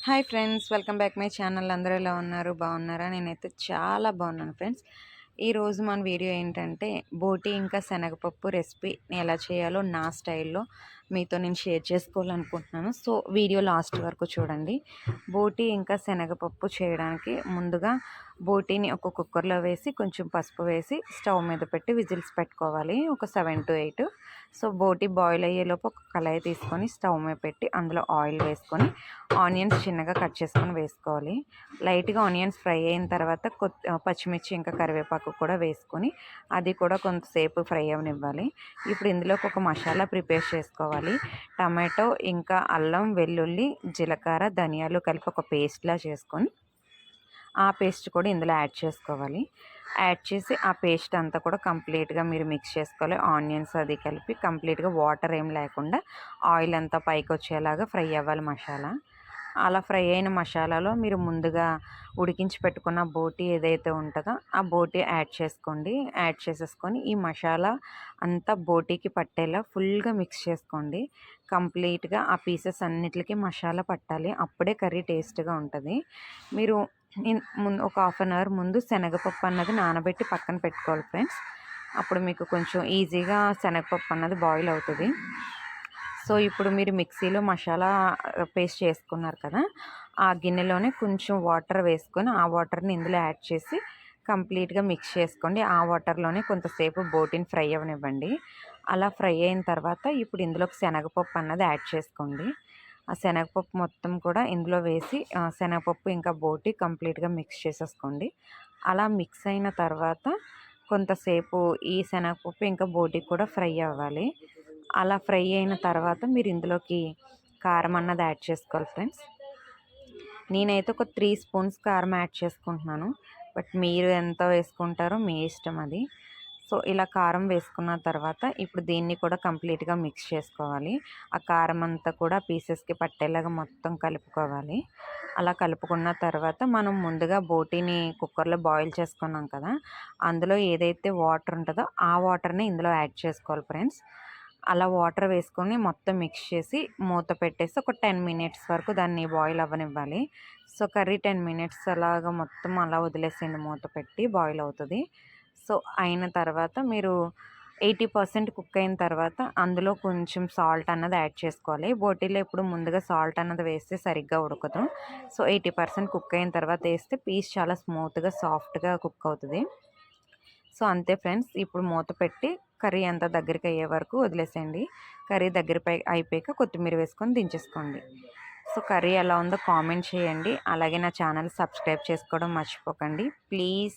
Hi friends, welcome back my channel. అందరూ ఎలా ఉన్నారు? బాగున్నారా? నేనైతే చాలా బాగున్నాను ఫ్రెండ్స్. ఈరోజు మన వీడియో ఏంటంటే బోటి ఇంకా శనగపప్పు రెసిపీ ఎలా చేయాలో నా స్టైల్లో మీతో నేను షేర్ చేసుకోవాలనుకుంటున్నాను. సో వీడియో లాస్ట్ వరకు చూడండి. బోటి ఇంకా శనగపప్పు చేయడానికి ముందుగా బోటీని ఒక కుక్కర్లో వేసి కొంచెం పసుపు వేసి స్టవ్ మీద పెట్టి విజిల్స్ పెట్టుకోవాలి, ఒక 7 to 8. సో బోటి బాయిల్ అయ్యేలోపు ఒక కళాయి తీసుకొని స్టవ్ మీద పెట్టి అందులో ఆయిల్ వేసుకొని ఆనియన్స్ చిన్నగా కట్ చేసుకొని వేసుకోవాలి. లైట్గా ఆనియన్స్ ఫ్రై అయిన తర్వాత పచ్చిమిర్చి ఇంకా కరివేపాకు కూడా వేసుకొని అది కూడా కొంతసేపు ఫ్రై అవనివ్వాలి. ఇప్పుడు ఇందులోకి ఒక మసాలా ప్రిపేర్ చేసుకోవాలి. టమాటో ఇంకా అల్లం వెల్లుల్లి జీలకర్ర ధనియాలు కలిపి ఒక పేస్ట్లా చేసుకొని ఆ పేస్ట్ కూడా ఇందులో యాడ్ చేసుకోవాలి. యాడ్ చేసి ఆ పేస్ట్ అంతా కూడా కంప్లీట్గా మీరు మిక్స్ చేసుకోవాలి. ఆనియన్స్ అది కలిపి కంప్లీట్గా వాటర్ ఏం లేకుండా ఆయిల్ అంతా పైకి వచ్చేలాగా ఫ్రై అవ్వాలి మసాలా. అలా ఫ్రై అయిన మసాలాలో మీరు ముందుగా ఉడికించి పెట్టుకున్న బోటి ఏదైతే ఉంటుందో ఆ బోటి యాడ్ చేసుకోండి. యాడ్ చేసేసుకొని ఈ మసాలా అంతా బోటీకి పట్టేలా ఫుల్గా మిక్స్ చేసుకోండి. కంప్లీట్గా ఆ పీసెస్ అన్నిటికీ మసాలా పట్టాలి, అప్పుడే కర్రీ టేస్ట్గా ఉంటుంది. మీరు ముందు ఒక 1/2 అవర్ ముందు శనగపప్పు అన్నది నానబెట్టి పక్కన పెట్టుకోవాలి ఫ్రెండ్స్. అప్పుడు మీకు కొంచెం ఈజీగా శనగపప్పు అన్నది బాయిల్ అవుతుంది. సో ఇప్పుడు మీరు మిక్సీలో మసాలా పేస్ట్ చేసుకున్నారు కదా, ఆ గిన్నెలోనే కొంచెం వాటర్ వేసుకొని ఆ వాటర్ని ఇందులో యాడ్ చేసి కంప్లీట్గా మిక్స్ చేసుకోండి. ఆ వాటర్లోనే కొంతసేపు బోటిని ఫ్రై అవ్వనివ్వండి. అలా ఫ్రై అయిన తర్వాత ఇప్పుడు ఇందులోకి శనగపప్పు అన్నది యాడ్ చేసుకోండి. ఆ శనగపప్పు మొత్తం కూడా ఇందులో వేసి శనగపప్పు ఇంకా బోటి కంప్లీట్గా మిక్స్ చేసేసుకోండి. అలా మిక్స్ అయిన తర్వాత కొంతసేపు ఈ శనగపప్పు ఇంకా బోటి కూడా ఫ్రై అవ్వాలి. అలా ఫ్రై అయిన తర్వాత మీరు ఇందులోకి కారం అన్నది యాడ్ చేసుకోవాలి ఫ్రెండ్స్. నేనైతే ఒక 3 స్పూన్స్ కారం యాడ్ చేసుకుంటున్నాను, బట్ మీరు ఎంత వేసుకుంటారో మీ ఇష్టం అది. సో ఇలా కారం వేసుకున్న తర్వాత ఇప్పుడు దీన్ని కూడా కంప్లీట్గా మిక్స్ చేసుకోవాలి. ఆ కారం అంతా కూడా పీసెస్కి పట్టేలాగా మొత్తం కలుపుకోవాలి. అలా కలుపుకున్న తర్వాత మనం ముందుగా బోటీని కుక్కర్లో బాయిల్ చేసుకున్నాం కదా, అందులో ఏదైతే వాటర్ ఉంటుందో ఆ వాటర్ని ఇందులో యాడ్ చేసుకోవాలి ఫ్రెండ్స్. అలా వాటర్ వేసుకొని మొత్తం మిక్స్ చేసి మూత పెట్టేసి ఒక 10 మినిట్స్ వరకు దాన్ని బాయిల్ అవ్వనివ్వాలి. సో కర్రీ 10 మినిట్స్ అలాగా మొత్తం అలా వదిలేసేయండి, మూత పెట్టి బాయిల్ అవుతుంది. సో అయిన తర్వాత మీరు 80% కుక్ అయిన తర్వాత అందులో కొంచెం సాల్ట్ అన్నది యాడ్ చేసుకోవాలి. బోటీలో ఇప్పుడు ముందుగా సాల్ట్ అన్నది వేస్తే సరిగ్గా ఉడకదు. సో 80% కుక్ అయిన తర్వాత వేస్తే పీస్ చాలా స్మూత్గా సాఫ్ట్గా కుక్ అవుతుంది. సో అంతే ఫ్రెండ్స్, ఇప్పుడు మూత పెట్టి కర్రీ అంతా దగ్గరికి అయ్యే వరకు వదిలేసేయండి. కర్రీ అయిపోయాక కొత్తిమీర వేసుకొని దించేసుకోండి. సో కర్రీ ఎలా ఉందో కామెంట్ చేయండి. అలాగే నా ఛానల్ సబ్స్క్రైబ్ చేసుకోవడం మర్చిపోకండి. ప్లీజ్